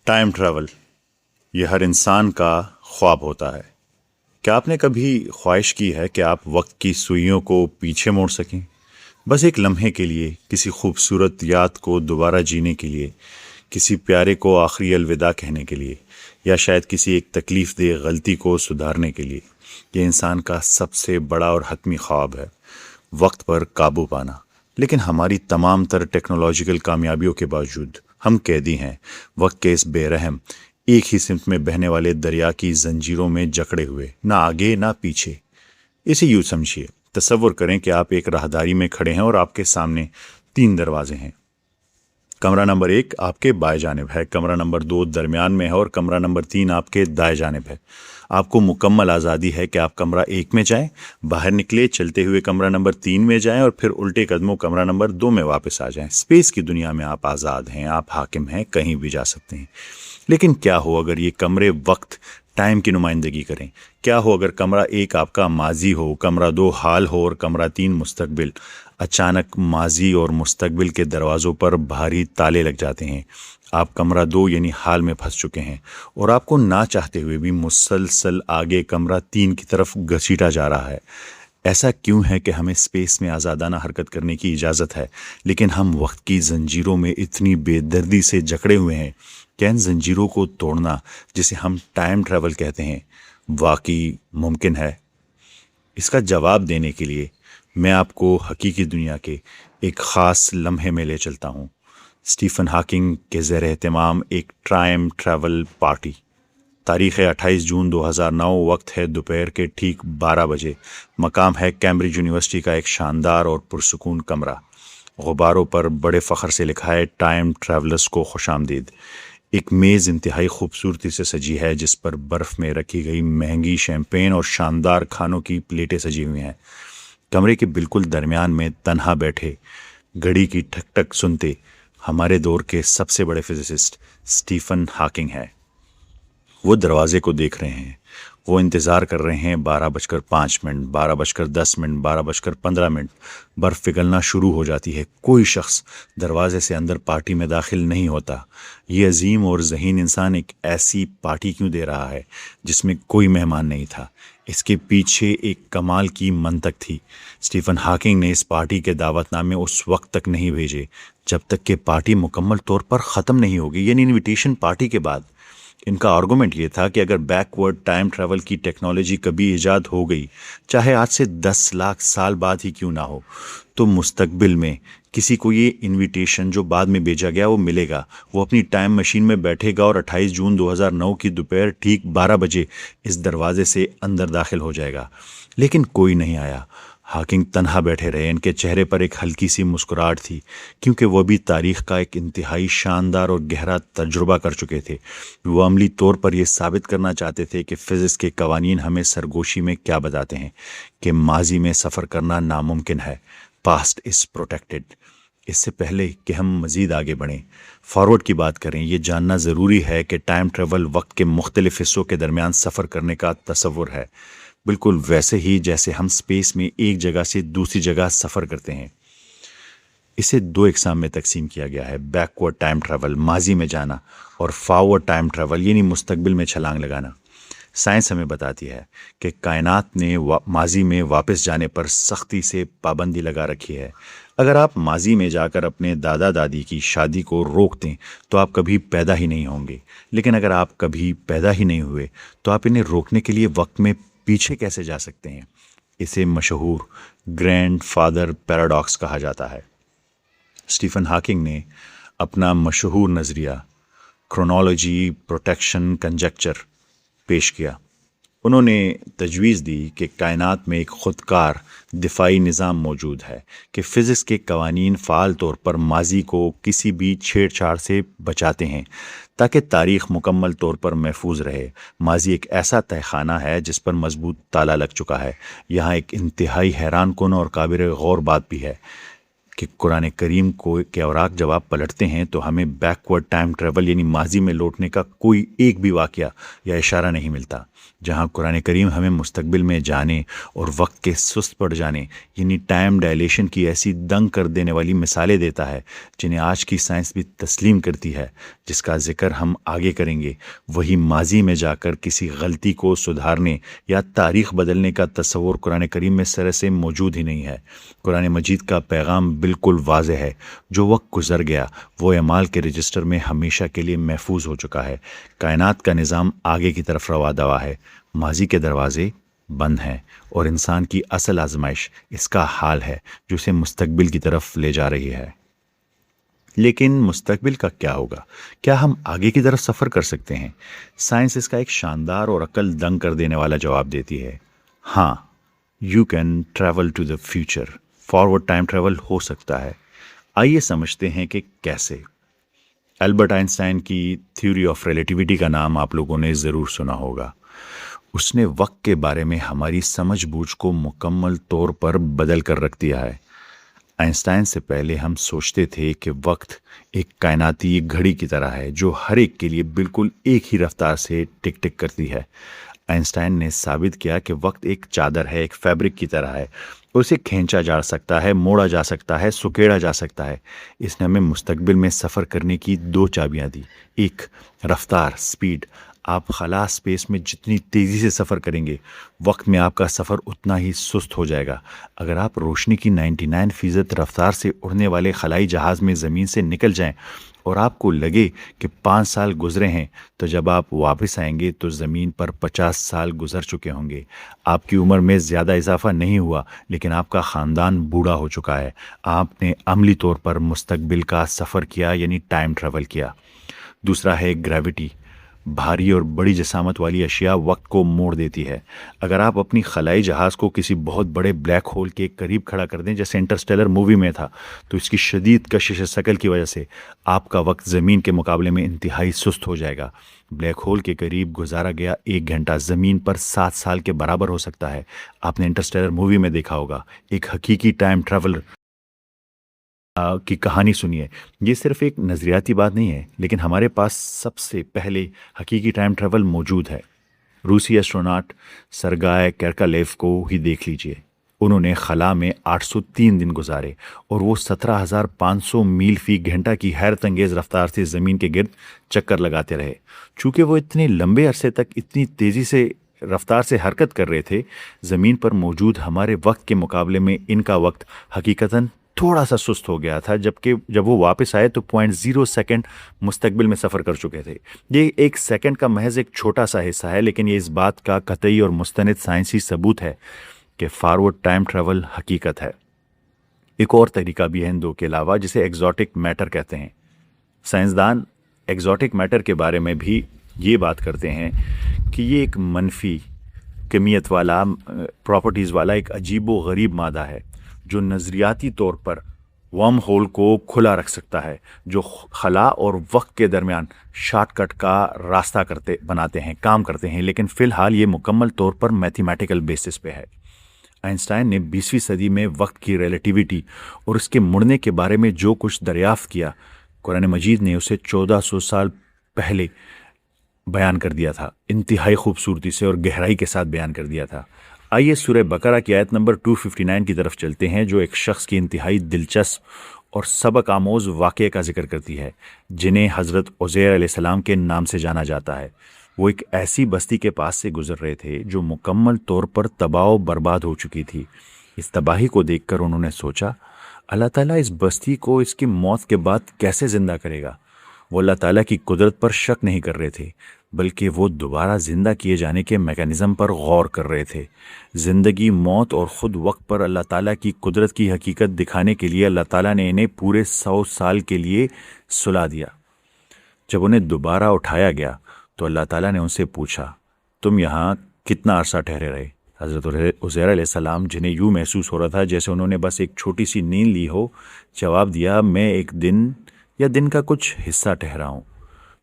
Time travel یہ ہر انسان کا خواب ہوتا ہے۔ کیا آپ نے کبھی خواہش کی ہے کہ آپ وقت کی سوئیوں کو پیچھے موڑ سکیں؟ بس ایک لمحے کے لیے، کسی خوبصورت یاد کو دوبارہ جینے کے لیے، کسی پیارے کو آخری الوداع کہنے کے لیے، یا شاید کسی ایک تکلیف دہ غلطی کو سدھارنے کے لیے۔ یہ انسان کا سب سے بڑا اور حتمی خواب ہے، وقت پر قابو پانا۔ لیکن ہماری تمام تر ٹیکنالوجیکل کامیابیوں کے باوجود ہم قیدی ہیں وقت کے اس بے رحم ایک ہی سمت میں بہنے والے دریا کی زنجیروں میں جکڑے ہوئے، نہ آگے نہ پیچھے۔ اسے یوں سمجھیے، تصور کریں کہ آپ ایک راہداری میں کھڑے ہیں اور آپ کے سامنے 3 دروازے ہیں۔ کمرہ نمبر 1 آپ کے بائیں جانب ہے، کمرہ نمبر 2 درمیان میں ہے اور کمرہ نمبر 3 آپ کے دائیں جانب ہے۔ آپ کو مکمل آزادی ہے کہ آپ کمرہ 1 میں جائیں، باہر نکلے، چلتے ہوئے کمرہ نمبر 3 میں جائیں اور پھر الٹے قدموں کمرہ نمبر 2 میں واپس آ جائیں۔ اسپیس کی دنیا میں آپ آزاد ہیں، آپ حاکم ہیں، کہیں بھی جا سکتے ہیں۔ لیکن کیا ہو اگر یہ کمرے وقت ٹائم کی نمائندگی کریں؟ کیا ہو اگر کمرہ 1 آپ کا ماضی ہو، کمرہ 2 حال ہو اور کمرہ 3 مستقبل؟ اچانک ماضی اور مستقبل کے دروازوں پر بھاری تالے لگ جاتے ہیں۔ آپ کمرہ 2 یعنی حال میں پھنس چکے ہیں اور آپ کو نہ چاہتے ہوئے بھی مسلسل آگے کمرہ 3 کی طرف گھسیٹا جا رہا ہے۔ ایسا کیوں ہے کہ ہمیں اسپیس میں آزادانہ حرکت کرنے کی اجازت ہے، لیکن ہم وقت کی زنجیروں میں اتنی بے دردی سے جکڑے ہوئے ہیں کہ ان زنجیروں کو توڑنا، جسے ہم ٹائم ٹریول کہتے ہیں، واقعی ممکن ہے؟ اس کا جواب دینے کے لیے میں آپ کو حقیقی دنیا کے ایک خاص لمحے میں لے چلتا ہوں۔ اسٹیفن ہاکنگ کے زیر اہتمام ایک ٹائم ٹریول پارٹی۔ تاریخ 28 جون 2009، وقت ہے دوپہر کے ٹھیک 12 بجے۔ مقام ہے کیمبرج یونیورسٹی کا ایک شاندار اور پرسکون کمرہ۔ غباروں پر بڑے فخر سے لکھا ہے ٹائم ٹریولرز کو خوش آمدید۔ ایک میز انتہائی خوبصورتی سے سجی ہے جس پر برف میں رکھی گئی مہنگی شیمپین اور شاندار کھانوں کی پلیٹیں سجی ہوئی ہیں۔ کمرے کے بالکل درمیان میں تنہا بیٹھے، گھڑی کی ٹھک ٹھک سنتے، ہمارے دور کے سب سے بڑے فزسسٹ اسٹیفن ہاکنگ ہے۔ وہ دروازے کو دیکھ رہے ہیں، وہ انتظار کر رہے ہیں۔ 12:05، 12:10، 12:15۔ برف پگھلنا شروع ہو جاتی ہے۔ کوئی شخص دروازے سے اندر پارٹی میں داخل نہیں ہوتا۔ یہ عظیم اور ذہین انسان ایک ایسی پارٹی کیوں دے رہا ہے جس میں کوئی مہمان نہیں تھا؟ اس کے پیچھے ایک کمال کی منطق تھی۔ اسٹیفن ہاکنگ نے اس پارٹی کے دعوت نامے اس وقت تک نہیں بھیجے جب تک کہ پارٹی مکمل طور پر ختم نہیں ہوگی، یعنی انویٹیشن پارٹی کے بعد۔ ان کا آرگومنٹ یہ تھا کہ اگر بیکورڈ ٹائم ٹریول کی ٹیکنالوجی کبھی ایجاد ہو گئی، چاہے آج سے 10 لاکھ سال بعد ہی کیوں نہ ہو، تو مستقبل میں کسی کو یہ انویٹیشن جو بعد میں بھیجا گیا وہ ملے گا۔ وہ اپنی ٹائم مشین میں بیٹھے گا اور 28 جون 2009 کی دوپہر ٹھیک 12 بجے اس دروازے سے اندر داخل ہو جائے گا۔ لیکن کوئی نہیں آیا۔ ہاکنگ تنہا بیٹھے رہے۔ ان کے چہرے پر ایک ہلکی سی مسکراہٹ تھی، کیونکہ وہ بھی تاریخ کا ایک انتہائی شاندار اور گہرا تجربہ کر چکے تھے۔ وہ عملی طور پر یہ ثابت کرنا چاہتے تھے کہ فزکس کے قوانین ہمیں سرگوشی میں کیا بتاتے ہیں، کہ ماضی میں سفر کرنا ناممکن ہے۔ Past is protected. اس سے پہلے کہ ہم مزید آگے بڑھیں، فارورڈ کی بات کریں، یہ جاننا ضروری ہے کہ ٹائم ٹریول وقت کے مختلف حصوں کے درمیان سفر کرنے کا تصور ہے، بالکل ویسے ہی جیسے ہم اسپیس میں ایک جگہ سے دوسری جگہ سفر کرتے ہیں۔ اسے 2 اقسام میں تقسیم کیا گیا ہے: بیکورڈ ٹائم ٹریول، ماضی میں جانا، اور فارورڈ ٹائم ٹریول یعنی مستقبل میں چھلانگ لگانا۔ سائنس ہمیں بتاتی ہے کہ کائنات نے ماضی میں واپس جانے پر سختی سے پابندی لگا رکھی ہے۔ اگر آپ ماضی میں جا کر اپنے دادا دادی کی شادی کو روک دیں تو آپ کبھی پیدا ہی نہیں ہوں گے، لیکن اگر آپ کبھی پیدا ہی نہیں ہوئے تو آپ انہیں روکنے کے لیے وقت میں پیچھے کیسے جا سکتے ہیں؟ اسے مشہور گرینڈ فادر پیراڈاکس کہا جاتا ہے۔ اسٹیفن ہاکنگ نے اپنا مشہور نظریہ کرونالوجی پروٹیکشن کنجیکچر پیش کیا۔ انہوں نے تجویز دی کہ کائنات میں ایک خودکار دفاعی نظام موجود ہے، کہ فزکس کے قوانین فعال طور پر ماضی کو کسی بھی چھیڑ چھاڑ سے بچاتے ہیں تاکہ تاریخ مکمل طور پر محفوظ رہے۔ ماضی ایک ایسا تہہ خانہ ہے جس پر مضبوط تالا لگ چکا ہے۔ یہاں ایک انتہائی حیران کن اور قابل غور بات بھی ہے کہ قرآن کریم کو کے اوراق جب آپ پلٹتے ہیں تو ہمیں بیکورڈ ٹائم ٹریول یعنی ماضی میں لوٹنے کا کوئی ایک بھی واقعہ یا اشارہ نہیں ملتا. جہاں قرآن کریم ہمیں مستقبل میں جانے اور وقت کے سست پڑ جانے یعنی ٹائم ڈائلیشن کی ایسی دنگ کر دینے والی مثالیں دیتا ہے جنہیں آج کی سائنس بھی تسلیم کرتی ہے، جس کا ذکر ہم آگے کریں گے، وہی ماضی میں جا کر کسی غلطی کو سدھارنے یا تاریخ بدلنے کا تصور قرآن کریم میں سر سے موجود ہی نہیں ہے. قرآن مجید کا پیغام بالکل واضح ہے. جو وقت گزر گیا وہ اعمال کے رجسٹر میں ہمیشہ کے لیے محفوظ ہو چکا ہے. کائنات کا نظام آگے کی طرف روا دوا ہے، ماضی کے دروازے بند ہیں، اور انسان کی اصل آزمائش اس کا حال ہے جو اسے مستقبل کی طرف لے جا رہی ہے. لیکن مستقبل کا کیا ہوگا؟ کیا ہم آگے کی طرف سفر کر سکتے ہیں؟ سائنس اس کا ایک شاندار اور عقل دنگ کر دینے والا جواب دیتی ہے. ہاں، you can travel to the future. Forward time travel ہو سکتا ہے. آئیے سمجھتے ہیں کہ کیسے. البرٹ آئنسٹائن کی تھیوری آف ریلیٹیوٹی کا نام آپ لوگوں نے ضرور سنا ہوگا. اس نے وقت کے بارے میں ہماری سمجھ بوجھ کو مکمل طور پر بدل کر رکھ دیا ہے. آئنسٹائن سے پہلے ہم سوچتے تھے کہ وقت ایک کائناتی گھڑی کی طرح ہے جو ہر ایک کے لیے بالکل ایک ہی رفتار سے ٹک ٹک کرتی ہے. آئنسٹائن نے ثابت کیا کہ وقت ایک چادر ہے، ایک فیبرک کی طرح ہے، اور اسے کھینچا جا سکتا ہے، موڑا جا سکتا ہے، سکیڑا جا سکتا ہے. اس نے ہمیں مستقبل میں سفر کرنے کی دو چابیاں دی. ایک، رفتار، سپیڈ. آپ خلا اسپیس میں جتنی تیزی سے سفر کریں گے، وقت میں آپ کا سفر اتنا ہی سست ہو جائے گا. اگر آپ روشنی کی 99% رفتار سے اڑنے والے خلائی جہاز میں زمین سے نکل جائیں اور آپ کو لگے کہ 5 سال گزرے ہیں، تو جب آپ واپس آئیں گے تو زمین پر 50 سال گزر چکے ہوں گے. آپ کی عمر میں زیادہ اضافہ نہیں ہوا، لیکن آپ کا خاندان بوڑھا ہو چکا ہے. آپ نے عملی طور پر مستقبل کا سفر کیا، یعنی ٹائم ٹریول کیا. دوسرا ہے گریوٹی. بھاری اور بڑی جسامت والی اشیاء وقت کو موڑ دیتی ہے. اگر آپ اپنی خلائی جہاز کو کسی بہت بڑے بلیک ہول کے قریب کھڑا کر دیں، جیسے انٹرسٹیلر مووی میں تھا، تو اس کی شدید کشش ثقل کی وجہ سے آپ کا وقت زمین کے مقابلے میں انتہائی سست ہو جائے گا. بلیک ہول کے قریب گزارا گیا 1 گھنٹہ زمین پر 7 سال کے برابر ہو سکتا ہے. آپ نے انٹرسٹیلر مووی میں دیکھا ہوگا. ایک حقیقی ٹائم ٹریولر کی کہانی سنیے. یہ صرف ایک نظریاتی بات نہیں ہے، لیکن ہمارے پاس سب سے پہلے حقیقی ٹائم ٹریول موجود ہے. روسی ایسٹروناٹ سرگائے کیرکالیف کو ہی دیکھ لیجئے. انہوں نے خلا میں 803 دن گزارے اور وہ 17,500 میل فی گھنٹہ کی حیرت انگیز رفتار سے زمین کے گرد چکر لگاتے رہے. چونکہ وہ اتنے لمبے عرصے تک اتنی تیزی سے رفتار سے حرکت کر رہے تھے، زمین پر موجود ہمارے وقت کے مقابلے میں ان کا وقت حقیقتاً تھوڑا سا سست ہو گیا تھا. جبکہ جب وہ واپس آئے تو 0.0 سیکنڈ مستقبل میں سفر کر چکے تھے. یہ 1 سیکنڈ کا محض ایک چھوٹا سا حصہ ہے، لیکن یہ اس بات کا قطعی اور مستند سائنسی ثبوت ہے کہ فارورڈ ٹائم ٹریول حقیقت ہے. ایک اور طریقہ بھی ہے ان دو کے علاوہ، جسے ایگزوٹک میٹر کہتے ہیں. سائنسدان ایگزوٹک میٹر کے بارے میں بھی یہ بات کرتے ہیں کہ یہ ایک منفی کمیت والا پراپرٹیز والا ایک عجیب و غریب مادہ ہے جو نظریاتی طور پر ورم ہول کو کھلا رکھ سکتا ہے، جو خلا اور وقت کے درمیان شارٹ کٹ کا راستہ کام کرتے ہیں. لیکن فی الحال یہ مکمل طور پر میتھمیٹیکل بیسس پہ ہے. آئنسٹائن نے 20ویں صدی میں وقت کی ریلیٹیوٹی اور اس کے مڑنے کے بارے میں جو کچھ دریافت کیا، قرآن مجید نے اسے 1400 سال پہلے بیان کر دیا تھا. انتہائی خوبصورتی سے اور گہرائی کے ساتھ بیان کر دیا تھا. آئیے سورہ بقرہ کی آیت نمبر 259 کی طرف چلتے ہیں، جو ایک شخص کی انتہائی دلچسپ اور سبق آموز واقعے کا ذکر کرتی ہے، جنہیں حضرت عزیر علیہ السلام کے نام سے جانا جاتا ہے. وہ ایک ایسی بستی کے پاس سے گزر رہے تھے جو مکمل طور پر تباہ و برباد ہو چکی تھی. اس تباہی کو دیکھ کر انہوں نے سوچا، اللہ تعالیٰ اس بستی کو اس کی موت کے بعد کیسے زندہ کرے گا؟ وہ اللہ تعالیٰ کی قدرت پر شک نہیں کر رہے تھے، بلکہ وہ دوبارہ زندہ کیے جانے کے میکانزم پر غور کر رہے تھے. زندگی، موت اور خود وقت پر اللہ تعالیٰ کی قدرت کی حقیقت دکھانے کے لیے اللہ تعالیٰ نے انہیں پورے 100 سال کے لیے سلا دیا. جب انہیں دوبارہ اٹھایا گیا تو اللہ تعالیٰ نے ان سے پوچھا، تم یہاں کتنا عرصہ ٹھہرے رہے؟ حضرت عزیر علیہ السلام، جنہیں یوں محسوس ہو رہا تھا جیسے انہوں نے بس ایک چھوٹی سی نیند لی ہو، جواب دیا، میں ایک دن یا دن کا کچھ حصہ ٹھہرا ہوں.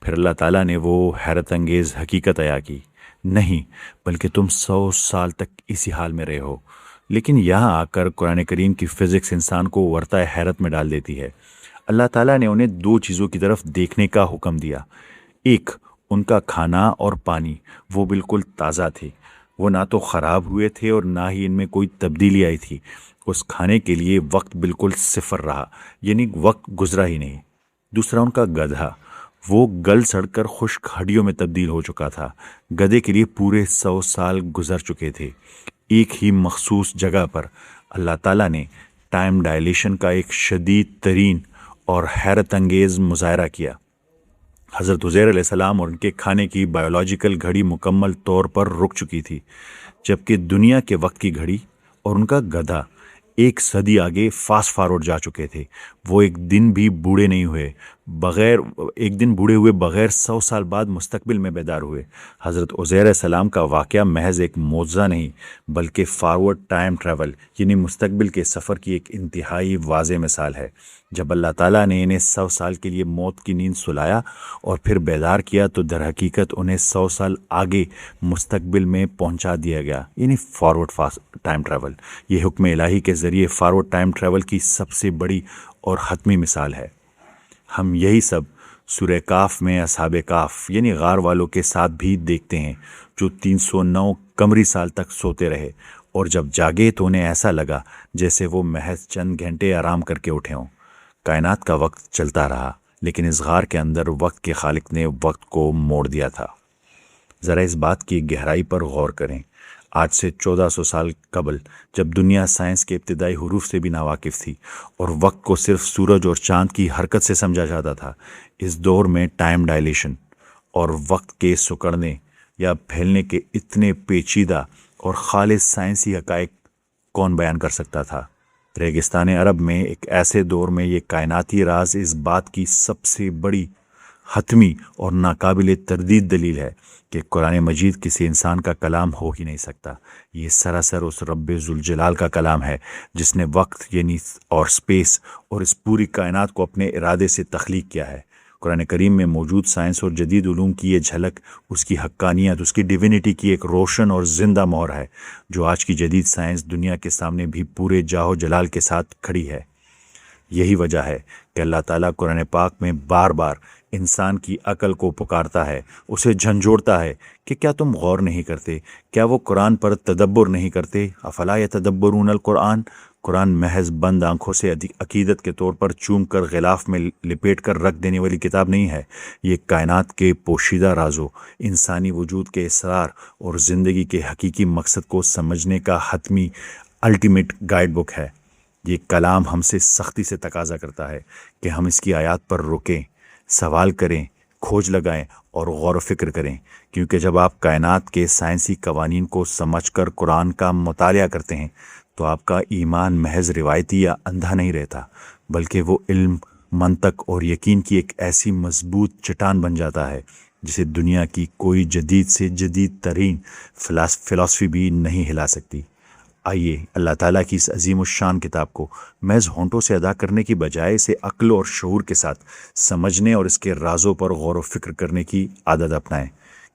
پھر اللہ تعالیٰ نے وہ حیرت انگیز حقیقت عیا کی، نہیں بلکہ تم 100 سال تک اسی حال میں رہے ہو. لیکن یہاں آ کر قرآن کریم کی فزکس انسان کو ورطہ حیرت میں ڈال دیتی ہے۔ اللہ تعالیٰ نے انہیں دو چیزوں کی طرف دیکھنے کا حکم دیا۔ ایک، ان کا کھانا اور پانی، وہ بالکل تازہ تھے، وہ نہ تو خراب ہوئے تھے اور نہ ہی ان میں کوئی تبدیلی آئی تھی۔ اس کھانے کے لیے وقت بالکل صفر رہا، یعنی وقت گزرا ہی نہیں۔ دوسرا، ان کا گدھا، وہ گل سڑ کر خشک ہڈیوں میں تبدیل ہو چکا تھا۔ گدھے کے لیے پورے 100 سال گزر چکے تھے۔ ایک ہی مخصوص جگہ پر اللہ تعالیٰ نے ٹائم ڈائلیشن کا ایک شدید ترین اور حیرت انگیز مظاہرہ کیا۔ حضرت عزیر علیہ السلام اور ان کے کھانے کی بایولوجیکل گھڑی مکمل طور پر رک چکی تھی، جبکہ دنیا کے وقت کی گھڑی اور ان کا گدھا ایک صدی آگے فاسٹ فارورڈ جا چکے تھے۔ وہ ایک دن بوڑھے ہوئے بغیر 100 سال بعد مستقبل میں بیدار ہوئے۔ حضرت عزیر علیہ السلام کا واقعہ محض ایک معجزہ نہیں بلکہ فارورڈ ٹائم ٹریول یعنی مستقبل کے سفر کی ایک انتہائی واضح مثال ہے۔ جب اللہ تعالیٰ نے انہیں 100 سال کے لیے موت کی نیند سلایا اور پھر بیدار کیا تو در حقیقت انہیں 100 سال آگے مستقبل میں پہنچا دیا گیا، یعنی فارورڈ ٹائم ٹریول۔ یہ حکم الہی کے ذریعے فارورڈ ٹائم ٹریول کی سب سے بڑی اور حتمی مثال ہے۔ ہم یہی سب سورہ کاف میں اصحاب کاف یعنی غار والوں کے ساتھ بھی دیکھتے ہیں، جو 309 قمری سال تک سوتے رہے، اور جب جاگے تو انہیں ایسا لگا جیسے وہ محض چند گھنٹے آرام کر کے اٹھے ہوں۔ کائنات کا وقت چلتا رہا، لیکن اس غار کے اندر وقت کے خالق نے وقت کو موڑ دیا تھا۔ ذرا اس بات کی گہرائی پر غور کریں۔ آج سے 1400 سال قبل، جب دنیا سائنس کے ابتدائی حروف سے بھی ناواقف تھی اور وقت کو صرف سورج اور چاند کی حرکت سے سمجھا جاتا تھا، اس دور میں ٹائم ڈائلیشن اور وقت کے سکڑنے یا پھیلنے کے اتنے پیچیدہ اور خالص سائنسی حقائق کون بیان کر سکتا تھا؟ ریگستان عرب میں ایک ایسے دور میں یہ کائناتی راز اس بات کی سب سے بڑی، حتمی اور ناقابل تردید دلیل ہے کہ قرآن مجید کسی انسان کا کلام ہو ہی نہیں سکتا۔ یہ سراسر اس رب ذوالجلال کا کلام ہے جس نے وقت یعنی اور سپیس اور اس پوری کائنات کو اپنے ارادے سے تخلیق کیا ہے۔ قرآن کریم میں موجود سائنس اور جدید علوم کی یہ جھلک اس کی حقانیت، اس کی ڈیوینٹی کی ایک روشن اور زندہ مہر ہے، جو آج کی جدید سائنس دنیا کے سامنے بھی پورے جاہ و جلال کے ساتھ کھڑی ہے۔ یہی وجہ ہے کہ اللہ تعالیٰ قرآن پاک میں بار بار انسان کی عقل کو پکارتا ہے، اسے جھنجھوڑتا ہے کہ کیا تم غور نہیں کرتے؟ کیا وہ قرآن پر تدبر نہیں کرتے؟ افلا یتدبرون القرآن؟ قرآن محض بند آنکھوں سے عقیدت کے طور پر چوم کر غلاف میں لپیٹ کر رکھ دینے والی کتاب نہیں ہے۔ یہ کائنات کے پوشیدہ رازوں، انسانی وجود کے اسرار اور زندگی کے حقیقی مقصد کو سمجھنے کا حتمی الٹیمیٹ گائیڈ بک ہے۔ یہ کلام ہم سے سختی سے تقاضا کرتا ہے کہ ہم اس کی آیات پر رکیں، سوال کریں، کھوج لگائیں اور غور و فکر کریں، کیونکہ جب آپ کائنات کے سائنسی قوانین کو سمجھ کر قرآن کا مطالعہ کرتے ہیں تو آپ کا ایمان محض روایتی یا اندھا نہیں رہتا، بلکہ وہ علم، منطق اور یقین کی ایک ایسی مضبوط چٹان بن جاتا ہے جسے دنیا کی کوئی جدید سے جدید ترین فلسفی بھی نہیں ہلا سکتی۔ آئیے اللہ تعالیٰ کی اس عظیم الشان کتاب کو محض ہونٹوں سے ادا کرنے کی بجائے اسے عقل اور شعور کے ساتھ سمجھنے اور اس کے رازوں پر غور و فکر کرنے کی عادت اپنائیں،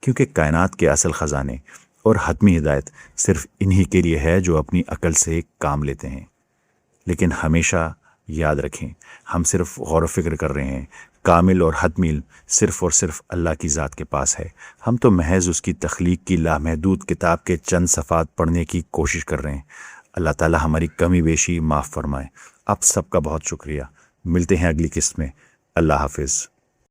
کیونکہ کائنات کے اصل خزانے اور حتمی ہدایت صرف انہی کے لیے ہے جو اپنی عقل سے کام لیتے ہیں۔ لیکن ہمیشہ یاد رکھیں، ہم صرف غور و فکر کر رہے ہیں، کامل اور حتمی علم صرف اور صرف اللہ کی ذات کے پاس ہے۔ ہم تو محض اس کی تخلیق کی لامحدود کتاب کے چند صفحات پڑھنے کی کوشش کر رہے ہیں۔ اللہ تعالی ہماری کمی بیشی معاف فرمائے۔ آپ سب کا بہت شکریہ۔ ملتے ہیں اگلی قسط میں۔ اللہ حافظ۔